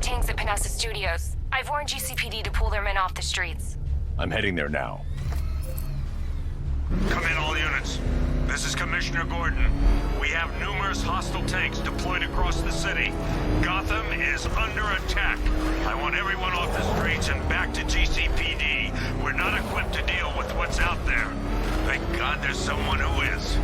tanks at Batman Studios. I've warned GCPD to pull their men off the streets. I'm heading there now. Come in, all units. This is Commissioner Gordon. We have numerous hostile tanks deployed across the city. Gotham is under attack. I want everyone off the streets and back to GCPD. We're not equipped to deal with what's out there. Thank God there's someone who is.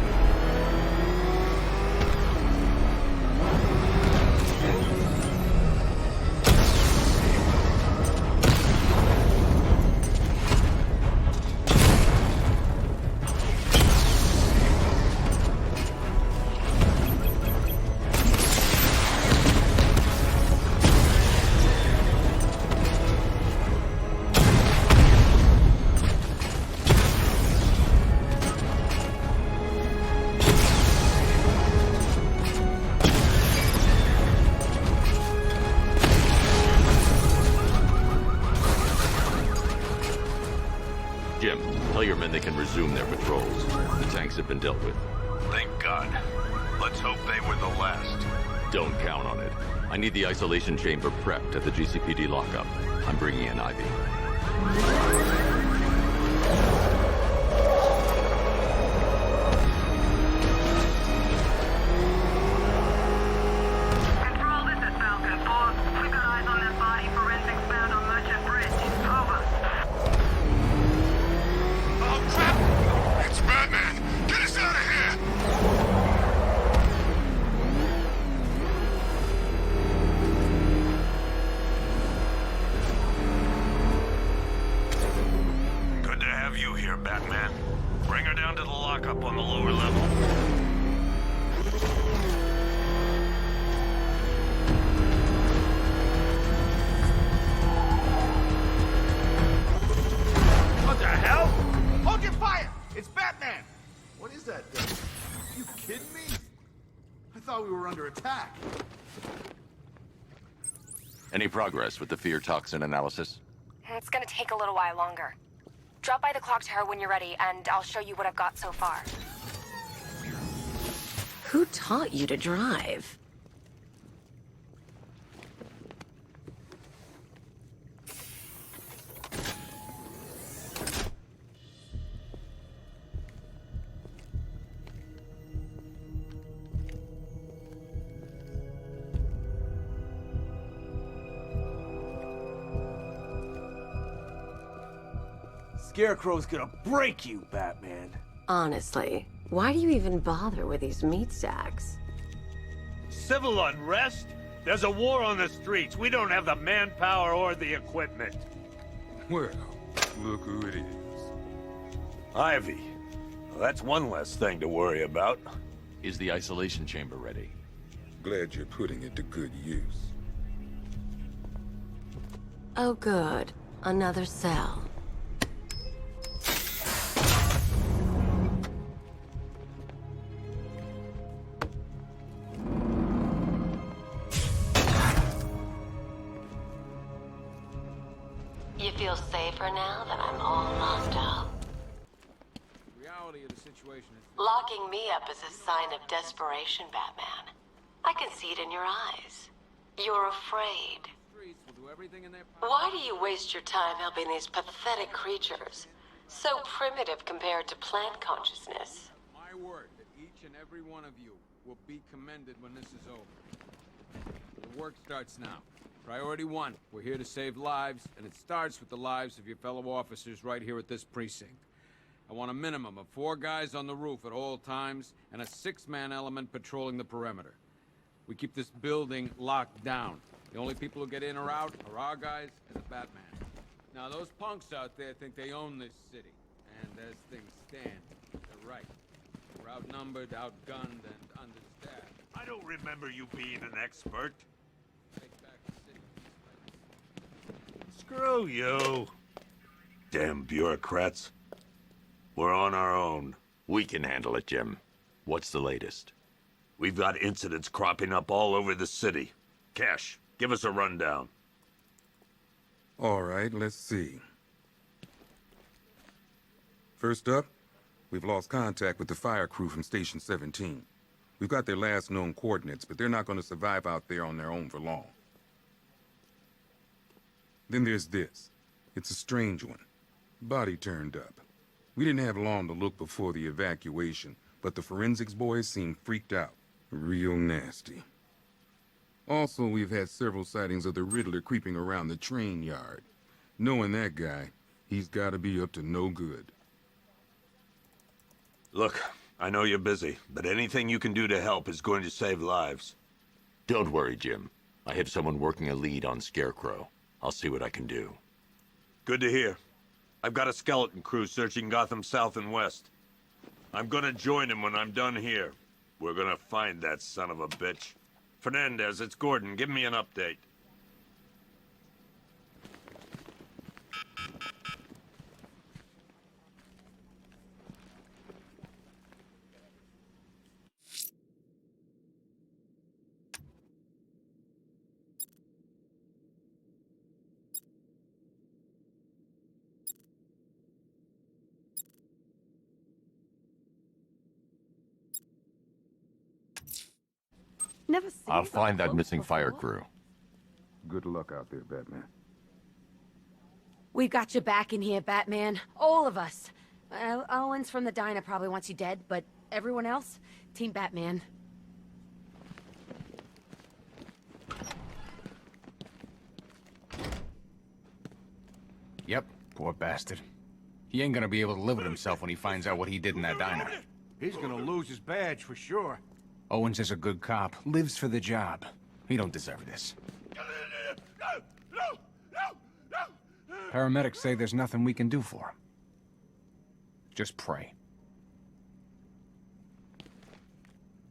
Jim, tell your men they can resume their patrols. The tanks have been dealt with. Thank God. Let's hope they were the last. Don't count on it. I need the isolation chamber prepped at the GCPD lockup. I'm bringing in Ivy. Control, this is Falcon 4. We've got eyes on that body. Forensics found on Merchant Bridge. Over. Oh, crap! It's Batman! Get us out of here! Good to have you here, Batman. Bring her down to the lockup on the lower level. What the hell? Hold your fire! It's Batman! What is that thing? You kidding me? I thought we were under attack. Any progress with the fear toxin analysis? It's gonna take a little while longer. Drop by the clock tower when you're ready, and I'll show you what I've got so far. Who taught you to drive? Scarecrow's gonna break you, Batman. Honestly, why do you even bother with these meat sacks? Civil unrest? There's a war on the streets. We don't have the manpower or the equipment. Well, look who it is. Ivy. Well, that's one less thing to worry about. Is the isolation chamber ready? Glad you're putting it to good use. Oh good, another cell. You feel safer now that I'm all locked up? Reality of the situation is... Locking me up is a sign of desperation, Batman. I can see it in your eyes. You're afraid. Streets will do everything in their power. Why do you waste your time helping these pathetic creatures? So primitive compared to plant consciousness. My word that each and every one of you will be commended when this is over. The work starts now. Priority 1, we're here to save lives, and it starts with the lives of your fellow officers right here at this precinct. I want a minimum of 4 guys on the roof at all times, and a 6-man element patrolling the perimeter. We keep this building locked down. The only people who get in or out are our guys and the Batman. Now, those punks out there think they own this city, and as things stand, they're right. We're outnumbered, outgunned, and understaffed. I don't remember you being an expert. Take back the city. Screw you. Damn bureaucrats. We're on our own. We can handle it, Jim. What's the latest? We've got incidents cropping up all over the city. Cash, give us a rundown. All right, let's see. First up, we've lost contact with the fire crew from Station 17. We've got their last known coordinates, but they're not going to survive out there on their own for long. Then there's this. It's a strange one. Body turned up. We didn't have long to look before the evacuation, but the forensics boys seemed freaked out. Real nasty. Also, we've had several sightings of the Riddler creeping around the train yard. Knowing that guy, he's gotta be up to no good. Look, I know you're busy, but anything you can do to help is going to save lives. Don't worry, Jim. I have someone working a lead on Scarecrow. I'll see what I can do. Good to hear. I've got a skeleton crew searching Gotham South and West. I'm gonna join him when I'm done here. We're gonna find that son of a bitch. Fernandez, it's Gordon. Give me an update. Never seen I'll find that close missing fire before. crew. Good luck out there, Batman. We've got your back in here, Batman. All of us. Owens from the diner probably wants you dead, but everyone else? Team Batman. Yep, poor bastard. He ain't gonna be able to live with himself when he finds out what he did in that diner. He's gonna lose his badge for sure. Owens is a good cop, lives for the job. He don't deserve this. Paramedics say there's nothing we can do for him. Just pray.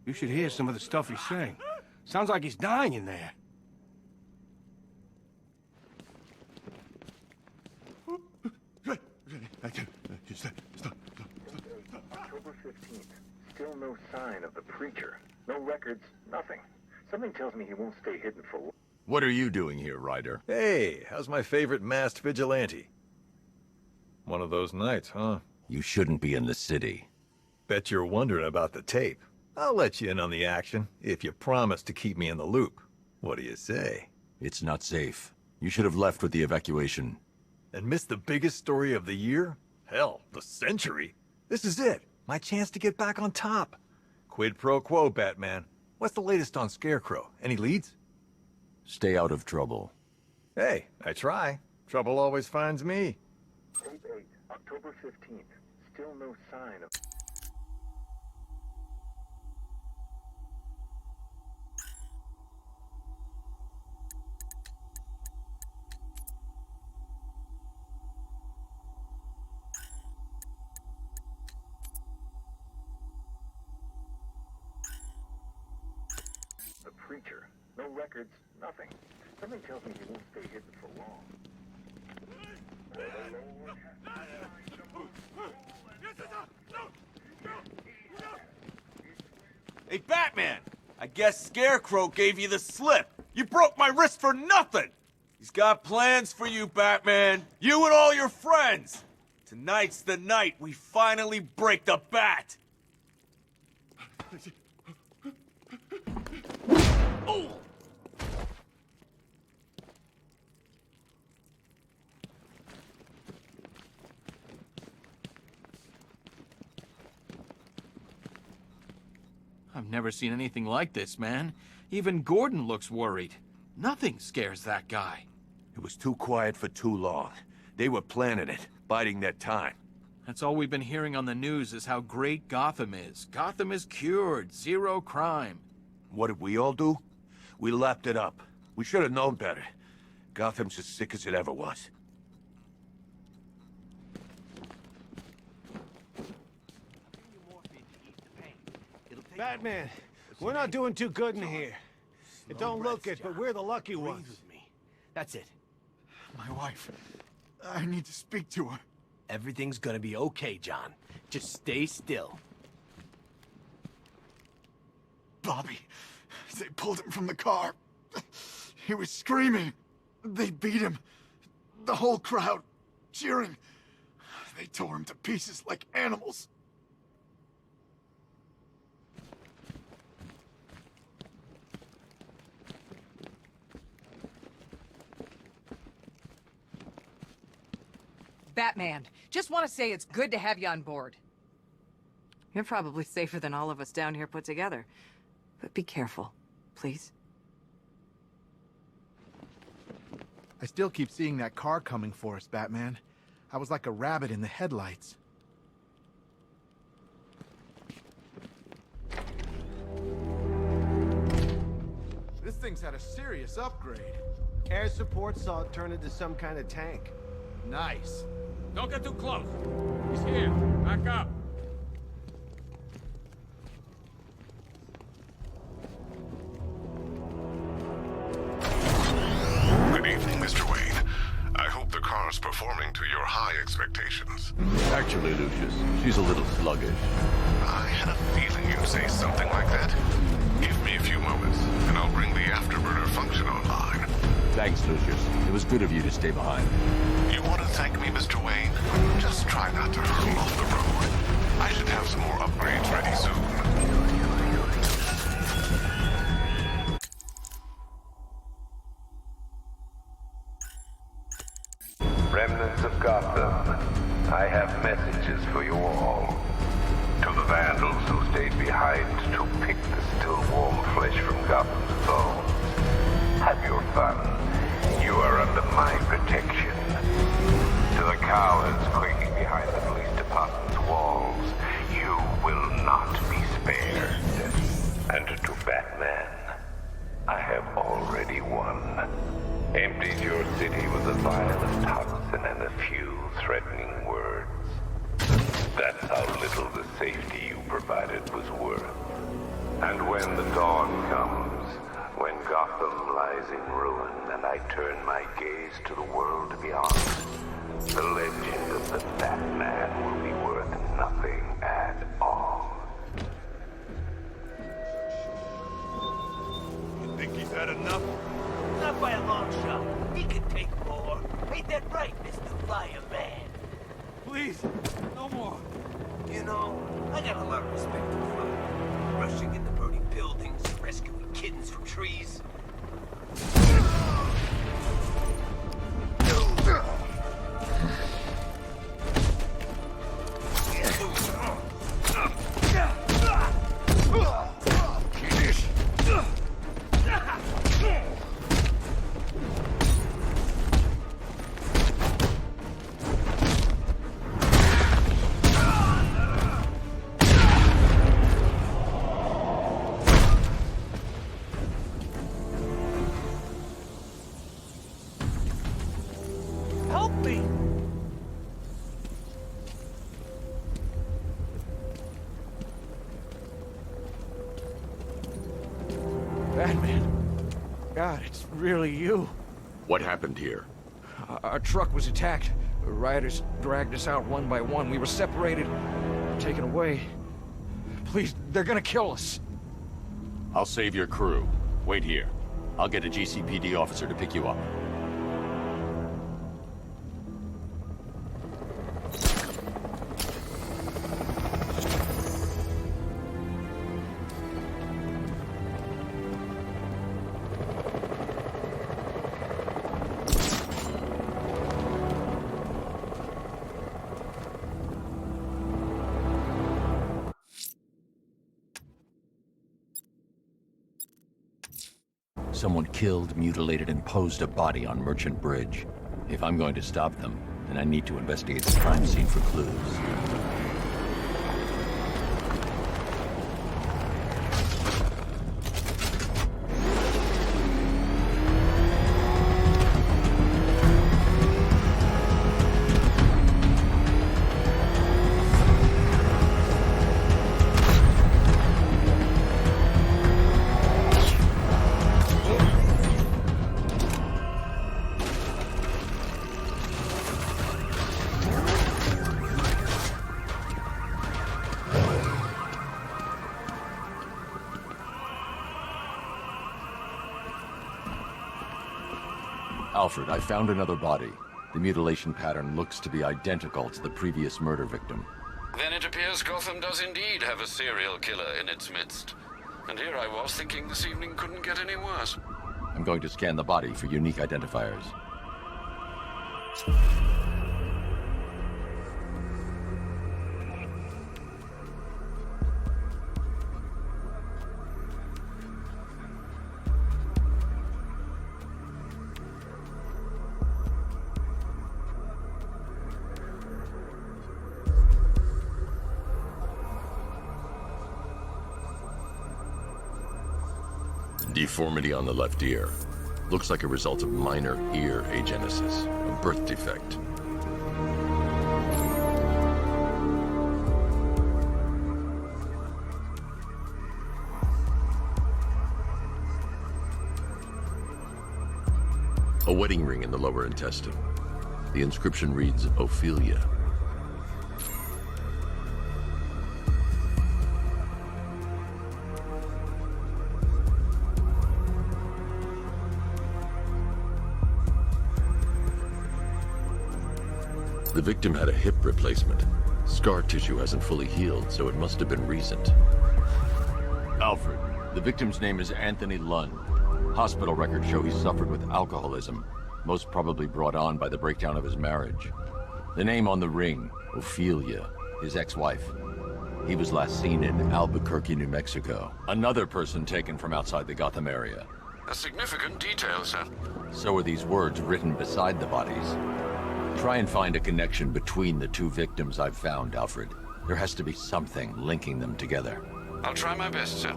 You should hear some of the stuff he's saying. Sounds like he's dying in there. October 15th. Still no sign of the preacher. No records, nothing. Something tells me he won't stay hidden for long. What are you doing here, Ryder? Hey, how's my favorite masked vigilante? One of those nights, huh? You shouldn't be in the city. Bet you're wondering about the tape. I'll let you in on the action, if you promise to keep me in the loop. What do you say? It's not safe. You should have left with the evacuation. And missed the biggest story of the year? Hell, the century. This is it. My chance to get back on top. Quid pro quo, Batman. What's the latest on Scarecrow? Any leads? Stay out of trouble. Hey, I try. Trouble always finds me. Tape 8, October 15th. Still no sign of... The preacher. No records, nothing. Something tells me he won't stay hidden for long. Hey, Batman! I guess Scarecrow gave you the slip. You broke my wrist for nothing! He's got plans for you, Batman. You and all your friends. Tonight's the night we finally break the bat. Oh! I've never seen anything like this, man. Even Gordon looks worried. Nothing scares that guy. It was too quiet for too long. They were planning it, biding their time. That's all we've been hearing on the news is how great Gotham is. Gotham is cured, zero crime. What did we all do? We lapped it up. We should have known better. Gotham's as sick as it ever was. Batman, we're not doing too good in here. It don't look it, but we're the lucky ones. That's it. My wife. I need to speak to her. Everything's gonna be okay, John. Just stay still. Bobby. They pulled him from the car. He was screaming. They beat him. The whole crowd cheering. They tore him to pieces like animals. Batman. Just want to say it's good to have you on board. You're probably safer than all of us down here put together. But be careful, please. I still keep seeing that car coming for us, Batman. I was like a rabbit in the headlights. This thing's had a serious upgrade. Air support saw it turn into some kind of tank. Nice. Don't get too close. He's here. Back up. Good evening, Mr. Wayne. I hope the car's performing to your high expectations. Actually, Lucius, she's a little sluggish. I had a feeling you'd say something like that. Give me a few moments, and I'll bring the afterburner function online. Thanks, Lucius. It was good of you to stay behind. You want to thank me, Mr. Wayne? Just try not to hurtle off the road. I should have some more upgrades ready soon. Remnants of Gotham, I have messages for you all. To the vandals who stayed behind to pick the still warm flesh from Gotham's bones. Have your fun. You are under my protection. To the cowards quaking behind the police department's walls, you will not be spared. And to Batman, I have already won. Emptied your city with a violent toxin and a few threatening words. That's how little the safety you provided was worth. And when the dawn comes, when Gotham lies in ruin and I turn my gaze to the world beyond, the legend of the Batman will be worth nothing at all. You think he's had enough? Not by a long shot. He can take more. Ain't that right, Mr. Fireman? Please, no more. You know, I got a lot of respect for fire. Rushing into burning buildings, rescuing kittens from trees. Help me! Batman. God, it's really you. What happened here? Our truck was attacked. The rioters dragged us out one by one. We were separated, taken away. Please, they're gonna kill us. I'll save your crew. Wait here. I'll get a GCPD officer to pick you up. Someone killed, mutilated, and posed a body on Merchant Bridge. If I'm going to stop them, then I need to investigate the crime scene for clues. Alfred, I found another body. The mutilation pattern looks to be identical to the previous murder victim. Then it appears Gotham does indeed have a serial killer in its midst. And here I was thinking this evening couldn't get any worse. I'm going to scan the body for unique identifiers. Deformity on the left ear. Looks like a result of minor ear agenesis, a birth defect. A wedding ring in the lower intestine. The inscription reads, Ophelia. The victim had a hip replacement. Scar tissue hasn't fully healed, so it must have been recent. Alfred, the victim's name is Anthony Lund. Hospital records show he suffered with alcoholism, most probably brought on by the breakdown of his marriage. The name on the ring, Ophelia, his ex-wife. He was last seen in Albuquerque, New Mexico. Another person taken from outside the Gotham area. A significant detail, sir. So are these words written beside the bodies. Try and find a connection between the two victims I've found, Alfred. There has to be something linking them together. I'll try my best, sir.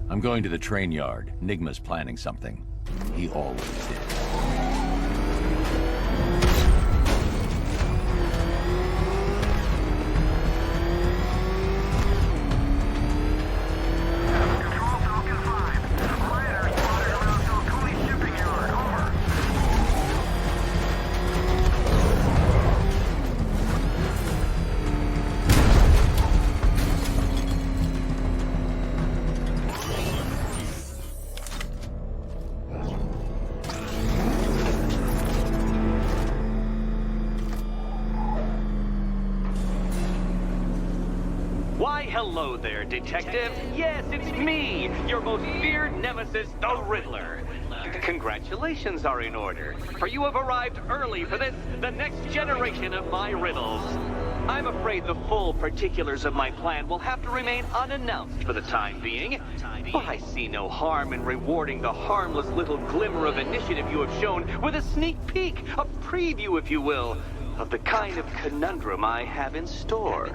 I'm going to the train yard. Nigma's planning something. He always did. Hello there, Detective. Yes, it's me, your most feared nemesis, the Riddler. Congratulations are in order, for you have arrived early for this, the next generation of my riddles. I'm afraid the full particulars of my plan will have to remain unannounced for the time being, but I see no harm in rewarding the harmless little glimmer of initiative you have shown with a sneak peek, a preview, if you will, of the kind of conundrum I have in store.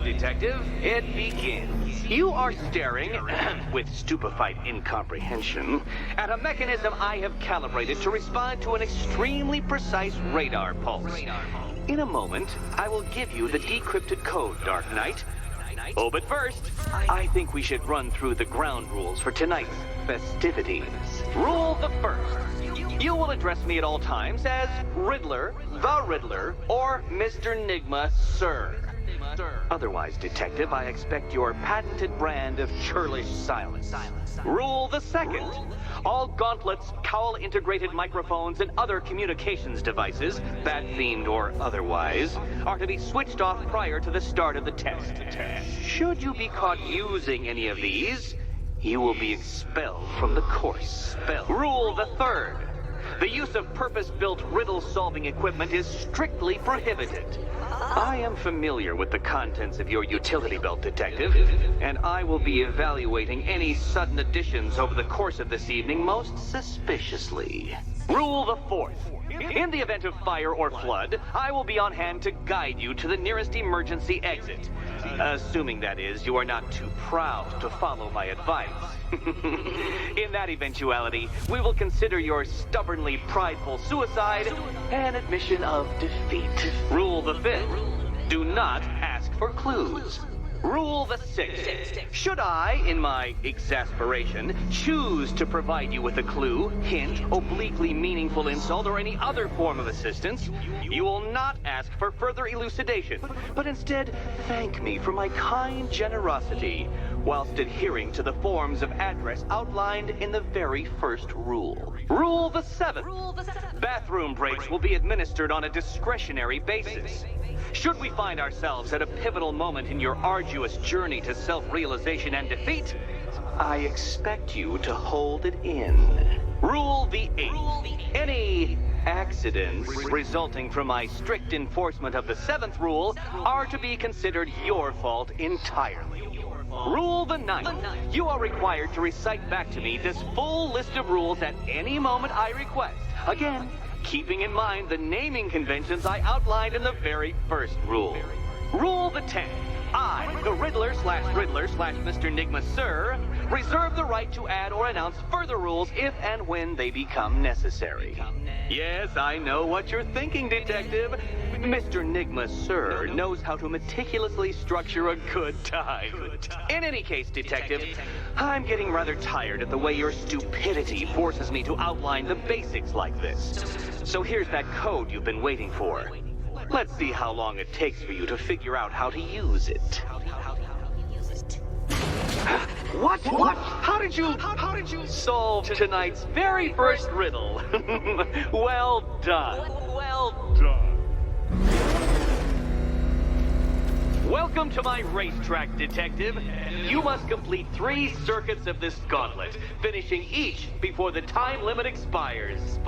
Detective, it begins. You are staring, with stupefied incomprehension, at a mechanism I have calibrated to respond to an extremely precise radar pulse. In a moment, I will give you the decrypted code, Dark Knight. Oh, but first, I think we should run through the ground rules for tonight's festivities. Rule the first. You will address me at all times as Riddler, the Riddler, or Mr. Nigma, sir. Otherwise, Detective, I expect your patented brand of churlish silence. Rule the second. All gauntlets, cowl-integrated microphones, and other communications devices, bat-themed or otherwise, are to be switched off prior to the start of the test. Should you be caught using any of these, you will be expelled from the course. Rule the third. The use of purpose-built riddle-solving equipment is strictly prohibited. I am familiar with the contents of your utility belt, Detective, and I will be evaluating any sudden additions over the course of this evening most suspiciously. Rule the fourth. In the event of fire or flood, I will be on hand to guide you to the nearest emergency exit. Assuming, that is, you are not too proud to follow my advice. In that eventuality, we will consider your stubbornly prideful suicide an admission of defeat. Rule the fifth. Do not ask for clues. Rule the sixth. Should I, in my exasperation, choose to provide you with a clue, hint, obliquely meaningful insult, or any other form of assistance, you will not ask for further elucidation, but instead thank me for my kind generosity, whilst adhering to the forms of address outlined in the very first rule. Rule the 7th. Bathroom breaks will be administered on a discretionary basis. Should we find ourselves at a pivotal moment in your arduous journey to self-realization and defeat, I expect you to hold it in. Rule the 8th. Any accidents resulting from my strict enforcement of the 7th rule are to be considered your fault entirely. Rule the 9th. You are required to recite back to me this full list of rules at any moment I request. Again, keeping in mind the naming conventions I outlined in the very first rule. Rule the 10th. I, the Riddler/Mr. Nigma Sir, reserve the right to add or announce further rules if and when they become necessary. Yes, I know what you're thinking, Detective. Mr. Nigma Sir knows how to meticulously structure a good time. In any case, Detective, I'm getting rather tired of the way your stupidity forces me to outline the basics like this. So here's that code you've been waiting for. Let's see how long it takes for you to figure out how to use it. What? How did you solve tonight's very first riddle? Well done. Welcome to my racetrack, Detective. You must complete 3 circuits of this gauntlet, finishing each before the time limit expires.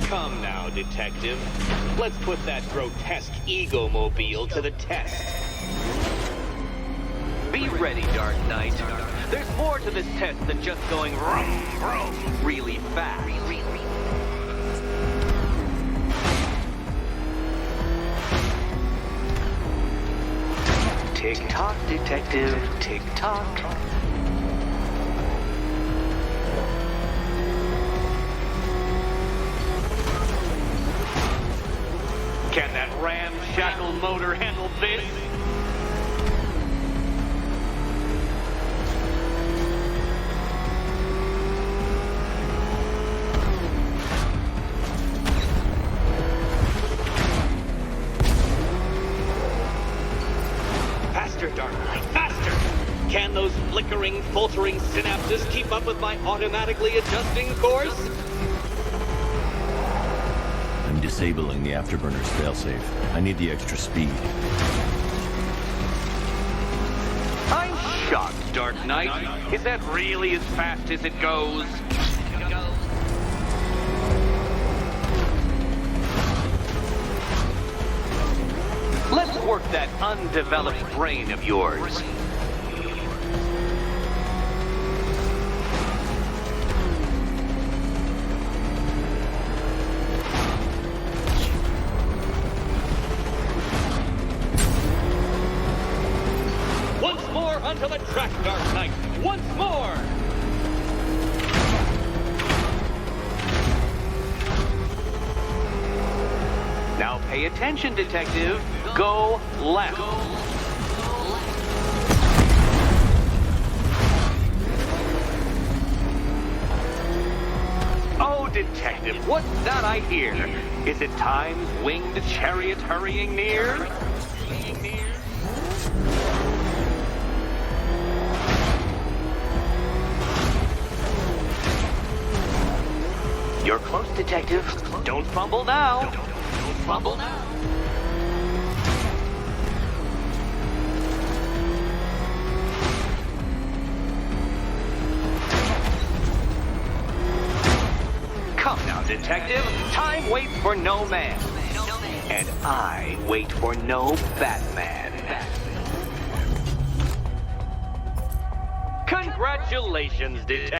Come now, Detective. Let's put that grotesque ego-mobile to the test. Be ready, Dark Knight. There's more to this test than just going vroom, vroom really fast. Tick-tock, Detective, tick-tock. Can that ramshackle motor handle this? Faster, Dark Knight, faster! Can those flickering, faltering synapses keep up with my automatically adjusting course? I'm disabling the afterburner's failsafe. I need the extra speed. I'm shocked, Dark Knight. Is that really as fast as it goes? Let's work that undeveloped brain of yours. Once more onto the track, Dark Knight. Once more! Now pay attention, Detective. Go left. Oh, Detective, what's that I hear? Is it time's winged chariot hurrying near? You're close, Detective. Don't fumble now. Don't fumble now. Come now, Detective. Time waits for no man. And I wait for no Batman. Congratulations, Detective.